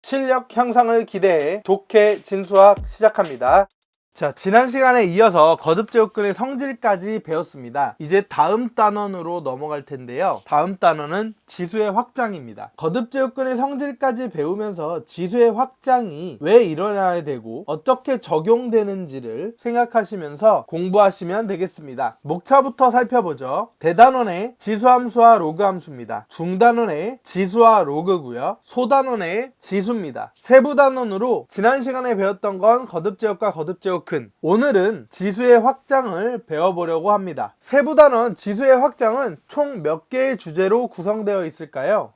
실력 향상을 기대해 독해 진수학 시작합니다. 자, 지난 시간에 이어서 거듭제곱근의 성질까지 배웠습니다. 이제 다음 단원으로 넘어갈 텐데요. 다음 단원은 지수의 확장입니다. 거듭제곱근의 성질까지 배우면서 지수의 확장이 왜 일어나야 되고 어떻게 적용되는지를 생각하시면서 공부하시면 되겠습니다. 목차부터 살펴보죠. 대단원의 지수함수와 로그함수입니다. 중단원의 지수와 로그고요. 소단원의 지수입니다. 세부단원으로 지난 시간에 배웠던 건 거듭제곱과 거듭제곱 오늘은 지수의 확장을 배워보려고 합니다. 세부단원 지수의 확장은 총 몇 개의 주제로 구성되어 있을까요?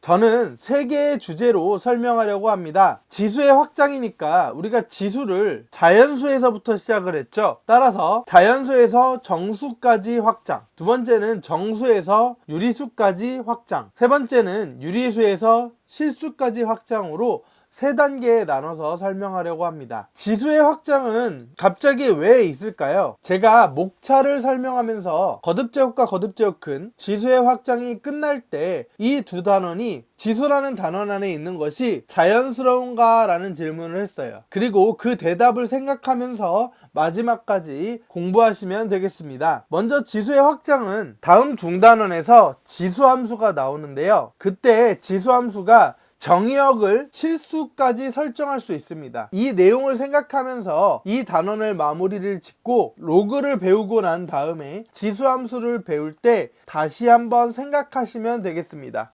저는 3개의 주제로 설명하려고 합니다. 지수의 확장이니까 우리가 지수를 자연수에서부터 시작을 했죠. 따라서 자연수에서 정수까지 확장, 두 번째는 정수에서 유리수까지 확장, 세 번째는 유리수에서 실수까지 확장으로 3단계에 나눠서 설명하려고 합니다. 지수의 확장은 갑자기 왜 있을까요? 제가 목차를 설명하면서 거듭제곱과 거듭제곱근 지수의 확장이 끝날 때 이 두 단원이 지수라는 단원 안에 있는 것이 자연스러운가? 라는 질문을 했어요. 그리고 그 대답을 생각하면서 마지막까지 공부하시면 되겠습니다. 먼저 지수의 확장은 다음 중단원에서 지수함수가 나오는데요. 그때 지수함수가 정의역을 실수까지 설정할 수 있습니다. 이 내용을 생각하면서 이 단원을 마무리를 짓고 로그를 배우고 난 다음에 지수함수를 배울 때 다시 한번 생각하시면 되겠습니다.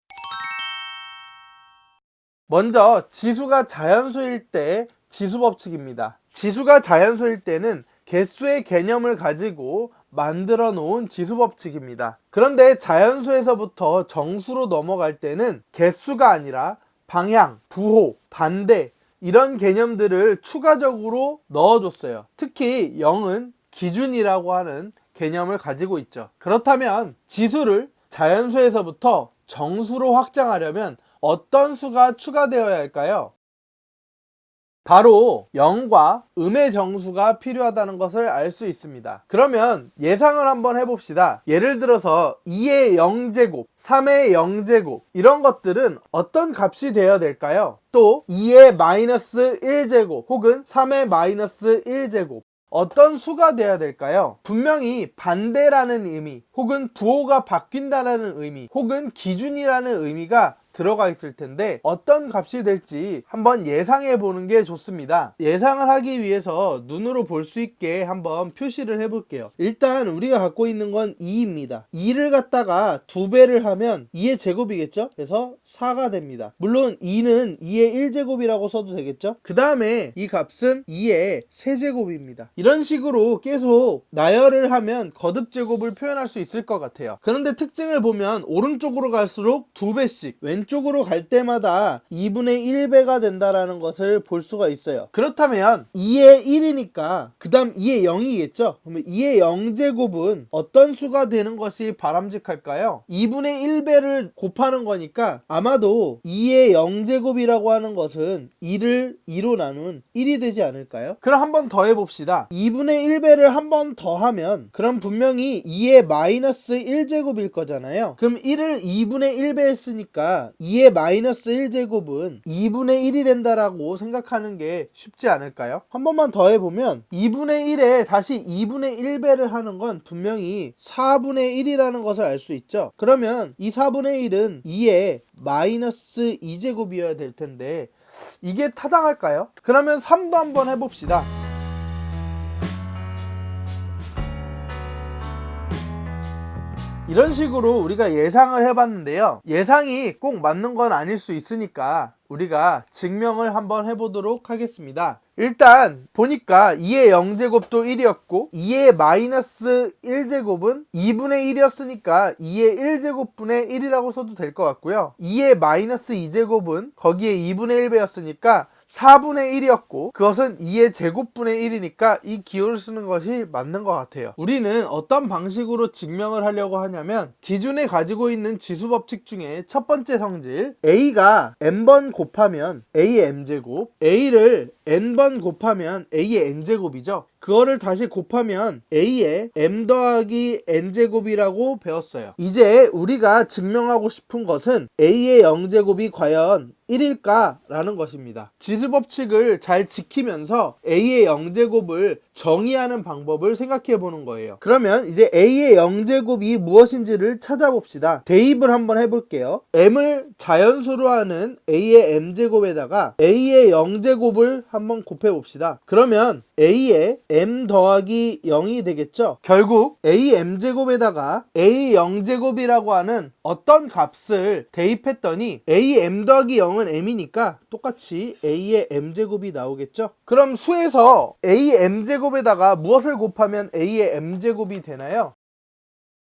먼저 지수가 자연수일 때 지수법칙입니다. 지수가 자연수일 때는 개수의 개념을 가지고 만들어 놓은 지수법칙입니다. 그런데 자연수에서부터 정수로 넘어갈 때는 개수가 아니라 방향, 부호, 반대 이런 개념들을 추가적으로 넣어줬어요. 특히 0은 기준이라고 하는 개념을 가지고 있죠. 그렇다면 지수를 자연수에서부터 정수로 확장하려면 어떤 수가 추가되어야 할까요? 바로 0과 음의 정수가 필요하다는 것을 알 수 있습니다. 그러면 예상을 한번 해봅시다. 예를 들어서 2의 0제곱, 3의 0제곱 이런 것들은 어떤 값이 되어야 될까요? 또 2의 마이너스 1제곱 혹은 3의 마이너스 1제곱 어떤 수가 돼야 될까요? 분명히 반대라는 의미 혹은 부호가 바뀐다는 의미 혹은 기준이라는 의미가 들어가 있을 텐데 어떤 값이 될지 한번 예상해 보는 게 좋습니다. 예상을 하기 위해서 눈으로 볼 수 있게 한번 표시를 해 볼게요. 일단 우리가 갖고 있는 건 2입니다. 2를 갖다가 2배를 하면 2의 제곱이겠죠? 그래서 4가 됩니다. 물론 2는 2의 1제곱이라고 써도 되겠죠? 그 다음에 이 값은 2의 세제곱입니다. 이런 식으로 계속 나열을 하면 거듭제곱을 표현할 수 있을 것 같아요. 그런데 특징을 보면 오른쪽으로 갈수록 2배씩 왼쪽으로 갈 때마다 2분의 1배가 된다라는 것을 볼 수가 있어요. 그렇다면 2의 1이니까 그 다음 2의 0이겠죠? 그러면 2의 0제곱은 어떤 수가 되는 것이 바람직할까요? 2분의 1배를 곱하는 거니까 아마도 2의 0제곱이라고 하는 것은 2를 2로 나눈 1이 되지 않을까요? 그럼 한 번 더 해봅시다. 2분의 1배를 한 번 더 하면 그럼 분명히 2의 마이너스 1제곱일 거잖아요. 그럼 1을 2분의 1배 했으니까 2의 마이너스 1제곱은 2분의 1이 된다라고 생각하는 게 쉽지 않을까요? 한 번만 더 해보면 2분의 1에 다시 2분의 1배를 하는 건 분명히 4분의 1이라는 것을 알 수 있죠. 그러면 이 4분의 1은 2의 마이너스 2제곱이어야 될 텐데 이게 타당할까요? 그러면 3도 한번 해봅시다. 이런 식으로 우리가 예상을 해봤는데요. 예상이 꼭 맞는 건 아닐 수 있으니까 우리가 증명을 한번 해보도록 하겠습니다. 일단 보니까 2의 0제곱도 1이었고 2의 마이너스 1제곱은 2분의 1이었으니까 2의 1제곱분의 1이라고 써도 될 것 같고요. 2의 마이너스 2제곱은 거기에 2분의 1배였으니까 4분의 1이었고 그것은 2의 제곱분의 1이니까 이 기호를 쓰는 것이 맞는 것 같아요. 우리는 어떤 방식으로 증명을 하려고 하냐면 기존에 가지고 있는 지수법칙 중에 첫 번째 성질 A가 n번 곱하면 A의 m제곱, A를 n번 곱하면 A의 n제곱이죠. 그거를 다시 곱하면 a의 m 더하기 n제곱이라고 배웠어요. 이제 우리가 증명하고 싶은 것은 a의 0제곱이 과연 1일까? 라는 것입니다. 지수법칙을 잘 지키면서 a의 0제곱을 정의하는 방법을 생각해 보는 거예요. 그러면 이제 a의 0제곱이 무엇인지를 찾아봅시다. 대입을 한번 해볼게요. m을 자연수로 하는 a의 m제곱에다가 a의 0제곱을 한번 곱해봅시다. 그러면 a의 m 더하기 0이 되겠죠? 결국 a m제곱에다가 a 0제곱이라고 하는 어떤 값을 대입했더니 a m 더하기 0은 m이니까 똑같이 a의 m제곱이 나오겠죠? 그럼 수에서 a m제곱에다가 무엇을 곱하면 a의 m제곱이 되나요?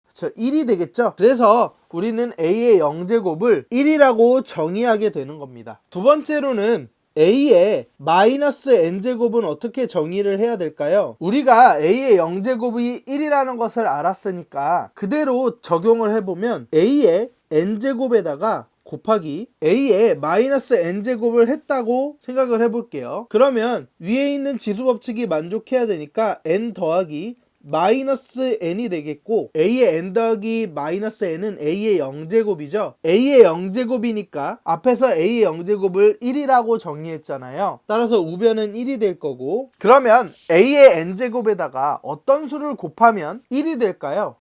그렇죠, 1이 되겠죠? 그래서 우리는 a의 0제곱을 1이라고 정의하게 되는 겁니다. 두 번째로는 a의 마이너스 n제곱은 어떻게 정의를 해야 될까요? 우리가 a의 0제곱이 1이라는 것을 알았으니까 그대로 적용을 해보면 a의 n제곱에다가 곱하기 a의 마이너스 n제곱을 했다고 생각을 해볼게요. 그러면 위에 있는 지수법칙이 만족해야 되니까 n 더하기 마이너스 n이 되겠고 a의 n 더하기 마이너스 n은 a의 0제곱이죠. a의 0제곱이니까 앞에서 a의 0제곱을 1이라고 정의했잖아요. 따라서 우변은 1이 될 거고, 그러면 a의 n제곱에다가 어떤 수를 곱하면 1이 될까요?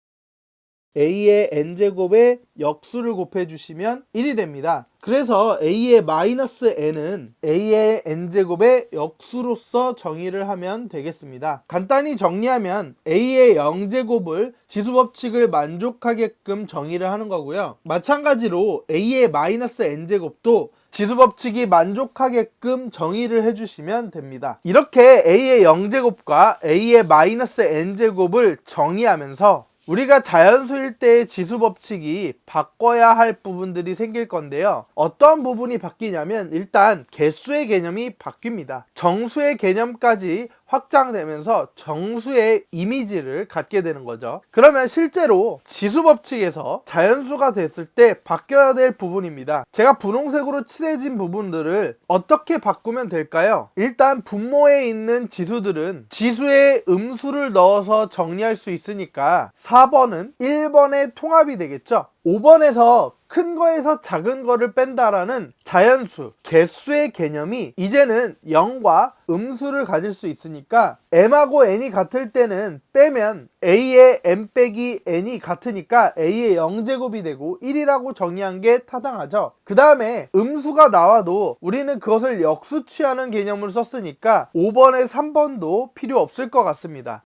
a의 n제곱에 역수를 곱해주시면 1이 됩니다. 그래서 a의 마이너스 n은 a의 n제곱의 역수로서 정의를 하면 되겠습니다. 간단히 정리하면 a의 0제곱을 지수법칙을 만족하게끔 정의를 하는 거고요. 마찬가지로 a의 마이너스 n제곱도 지수법칙이 만족하게끔 정의를 해주시면 됩니다. 이렇게 a의 0제곱과 a의 마이너스 n제곱을 정의하면서 우리가 자연수일 때의 지수법칙이 바꿔야 할 부분들이 생길 건데요. 어떠한 부분이 바뀌냐면 일단 개수의 개념이 바뀝니다. 정수의 개념까지 확장되면서 정수의 이미지를 갖게 되는 거죠. 그러면 실제로 지수법칙에서 자연수가 됐을 때 바뀌어야 될 부분입니다. 제가 분홍색으로 칠해진 부분들을 어떻게 바꾸면 될까요? 일단 분모에 있는 지수들은 지수에 음수를 넣어서 정리할 수 있으니까 4번은 1번의 통합이 되겠죠. 5번에서 큰 거에서 작은 거를 뺀다라는 자연수, 개수의 개념이 이제는 0과 음수를 가질 수 있으니까 m하고 n이 같을 때는 빼면 a의 m 빼기 n이 같으니까 a의 0제곱이 되고 1이라고 정의한 게 타당하죠. 그 다음에 음수가 나와도 우리는 그것을 역수 취하는 개념을 썼으니까 5번에 3번도 필요 없을 것 같습니다.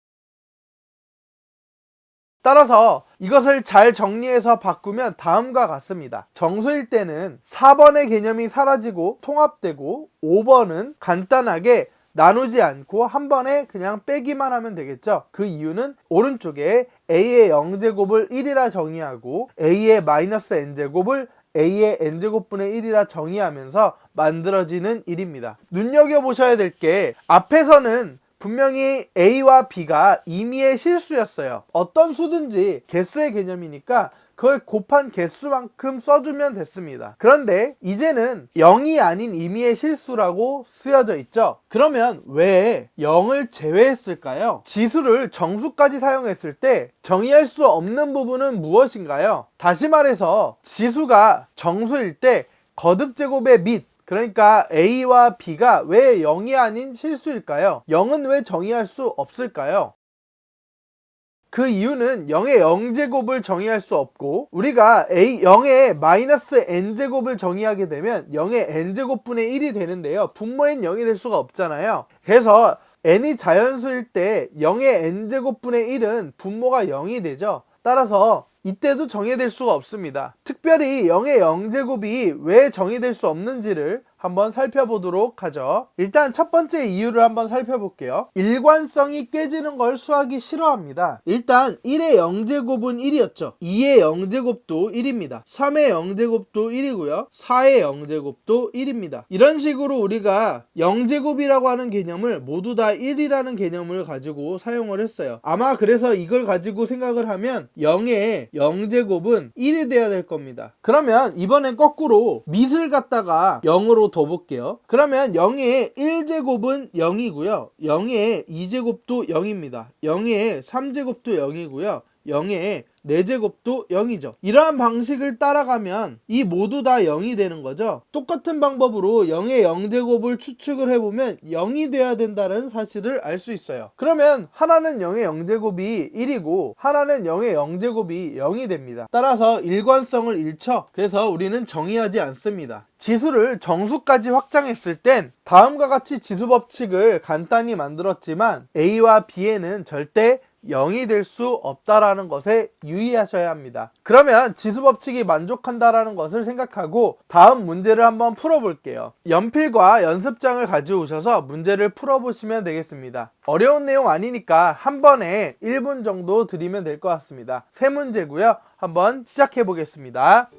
따라서 이것을 잘 정리해서 바꾸면 다음과 같습니다. 정수일 때는 4번의 개념이 사라지고 통합되고 5번은 간단하게 나누지 않고 한 번에 그냥 빼기만 하면 되겠죠. 그 이유는 오른쪽에 a의 0제곱을 1이라 정의하고 a의 마이너스 n제곱을 a의 n제곱분의 1이라 정의하면서 만들어지는 일입니다. 눈여겨보셔야 될 게 앞에서는 분명히 A와 B가 임의의 실수였어요. 어떤 수든지 개수의 개념이니까 그걸 곱한 개수만큼 써주면 됐습니다. 그런데 이제는 0이 아닌 임의의 실수라고 쓰여져 있죠. 그러면 왜 0을 제외했을까요? 지수를 정수까지 사용했을 때 정의할 수 없는 부분은 무엇인가요? 다시 말해서 지수가 정수일 때 거듭제곱의 밑, 그러니까 A와 B가 왜 0이 아닌 실수일까요? 0은 왜 정의할 수 없을까요? 그 이유는 0의 0제곱을 정의할 수 없고 우리가 0의 마이너스 n제곱을 정의하게 되면 0의 n제곱분의 1이 되는데요. 분모엔 0이 될 수가 없잖아요. 그래서 n이 자연수일 때 0의 n제곱분의 1은 분모가 0이 되죠. 따라서 이때도 정의될 수가 없습니다. 특별히 0의 0제곱이 왜 정의될 수 없는지를 한번 살펴보도록 하죠. 일단 첫 번째 이유를 한번 살펴볼게요. 일관성이 깨지는 걸 수학이 싫어합니다. 일단 1의 0제곱은 1이었죠. 2의 0제곱도 1입니다. 3의 0제곱도 1이고요. 4의 0제곱도 1입니다. 이런 식으로 우리가 0제곱이라고 하는 개념을 모두 다 1이라는 개념을 가지고 사용을 했어요. 아마 그래서 이걸 가지고 생각을 하면 0의 0제곱은 1이 돼야 될 겁니다. 그러면 이번엔 거꾸로 밑을 갖다가 0으로 더 볼게요. 그러면 0의 1제곱은 0이고요. 0의 2제곱도 0입니다. 0의 3제곱도 0이고요. 0의 4제곱도 0이죠. 이러한 방식을 따라가면 이 모두 다 0이 되는 거죠. 똑같은 방법으로 0의 0제곱을 추측을 해보면 0이 돼야 된다는 사실을 알 수 있어요. 그러면 하나는 0의 0제곱이 1이고 하나는 0의 0제곱이 0이 됩니다. 따라서 일관성을 잃죠. 그래서 우리는 정의하지 않습니다. 지수를 정수까지 확장했을 땐 다음과 같이 지수 법칙을 간단히 만들었지만 A와 B에는 절대 0이 될 수 없다라는 것에 유의하셔야 합니다. 그러면 지수 법칙이 만족한다라는 것을 생각하고 다음 문제를 한번 풀어볼게요. 연필과 연습장을 가져오셔서 문제를 풀어보시면 되겠습니다. 어려운 내용 아니니까 한 번에 1분 정도 드리면 될 것 같습니다. 세 문제고요. 한번 시작해 보겠습니다.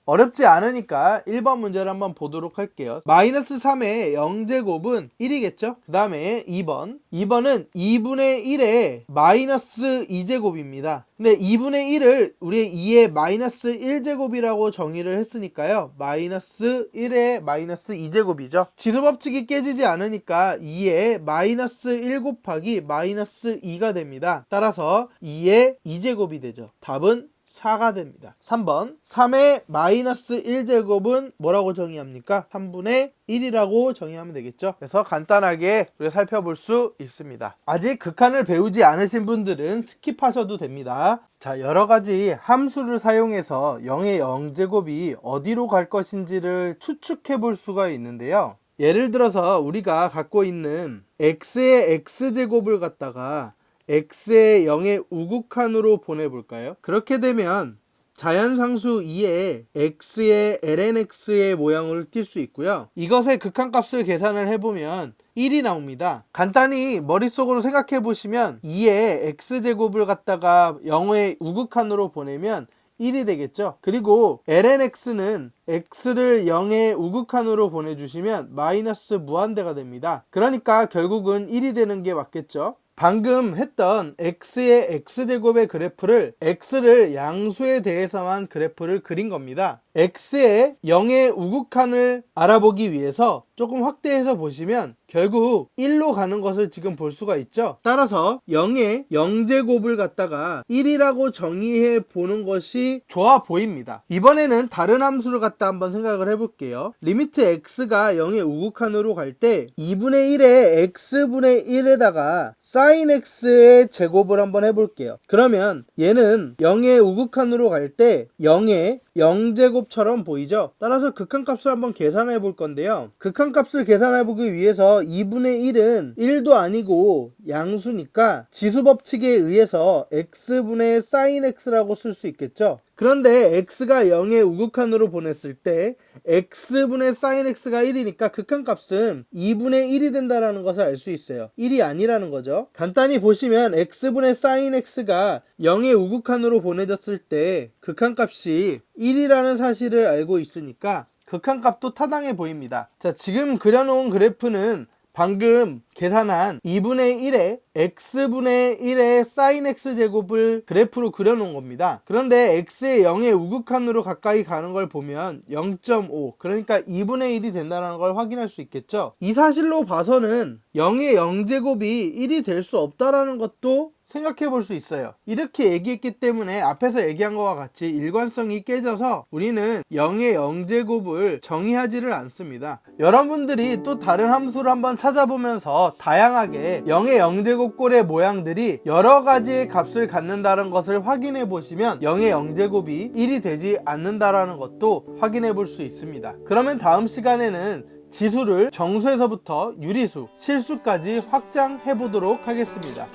어렵지 않으니까 1번 문제를 한번 보도록 할게요. 마이너스 3의 0제곱은 1이겠죠? 그 다음에 2번은 2분의 1의 마이너스 2제곱입니다. 근데 2분의 1을 우리 2의 마이너스 1제곱이라고 정의를 했으니까요. 마이너스 1의 마이너스 2제곱이죠. 지수법칙이 깨지지 않으니까 2의 마이너스 1 곱하기 마이너스 2가 됩니다. 따라서 2의 2제곱이 되죠. 답은 4가 됩니다. 3번 3의 마이너스 1제곱은 뭐라고 정의합니까? 3분의 1이라고 정의하면 되겠죠. 그래서 간단하게 우리가 살펴볼 수 있습니다. 아직 극한을 배우지 않으신 분들은 스킵하셔도 됩니다. 자, 여러가지 함수를 사용해서 0의 0제곱이 어디로 갈 것인지를 추측해 볼 수가 있는데요. 예를 들어서 우리가 갖고 있는 x의 x제곱을 갖다가 x의 0의 우극한으로 보내볼까요? 그렇게 되면 자연상수 2에 x의 lnx의 모양으로 띌 수 있고요. 이것의 극한값을 계산을 해보면 1이 나옵니다. 간단히 머릿속으로 생각해 보시면 2의 x제곱을 갖다가 0의 우극한으로 보내면 1이 되겠죠. 그리고 lnx는 x를 0의 우극한으로 보내주시면 마이너스 무한대가 됩니다. 그러니까 결국은 1이 되는 게 맞겠죠. 방금 했던 x의 x제곱의 그래프를 x를 양수에 대해서만 그래프를 그린 겁니다. x의 0의 우극한을 알아보기 위해서 조금 확대해서 보시면 결국 1로 가는 것을 지금 볼 수가 있죠. 따라서 0의 0제곱을 갖다가 1이라고 정의해 보는 것이 좋아 보입니다. 이번에는 다른 함수를 갖다 한번 생각을 해볼게요. 리미트 x가 0의 우극한으로 갈 때 2분의 1의 x분의 1에다가 sin x의 제곱을 한번 해볼게요. 그러면 얘는 0의 우극한으로 갈 때 0의 0제곱처럼 보이죠? 따라서 극한값을 한번 계산해 볼 건데요. 극한값을 계산해 보기 위해서 2분의 1은 1도 아니고 양수니까 지수법칙에 의해서 x분의 sin x라고 쓸 수 있겠죠? 그런데 x가 0의 우극한으로 보냈을 때 x분의 sin x가 1이니까 극한값은 2분의 1이 된다는 것을 알 수 있어요. 1이 아니라는 거죠. 간단히 보시면 x분의 sin x가 0의 우극한으로 보내졌을 때 극한값이 1이라는 사실을 알고 있으니까 극한값도 타당해 보입니다. 자, 지금 그려놓은 그래프는 방금 계산한 2분의 1에 x분의 1의 sin x제곱을 그래프로 그려놓은 겁니다. 그런데 x의 0의 우극한으로 가까이 가는 걸 보면 0.5 그러니까 2분의 1이 된다는 걸 확인할 수 있겠죠. 이 사실로 봐서는 0의 0제곱이 1이 될 수 없다라는 것도 생각해 볼 수 있어요. 이렇게 얘기했기 때문에 앞에서 얘기한 것과 같이 일관성이 깨져서 우리는 0의 0제곱을 정의하지를 않습니다. 여러분들이 또 다른 함수를 한번 찾아보면서 다양하게 0의 0제곱꼴의 모양들이 여러 가지의 값을 갖는다는 것을 확인해 보시면 0의 0제곱이 1이 되지 않는다라는 것도 확인해 볼 수 있습니다. 그러면 다음 시간에는 지수를 정수에서부터 유리수, 실수까지 확장해 보도록 하겠습니다.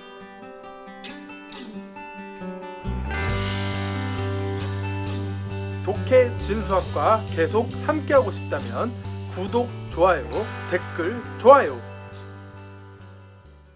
독해 진수학과 계속 함께하고 싶다면 구독, 좋아요, 댓글, 좋아요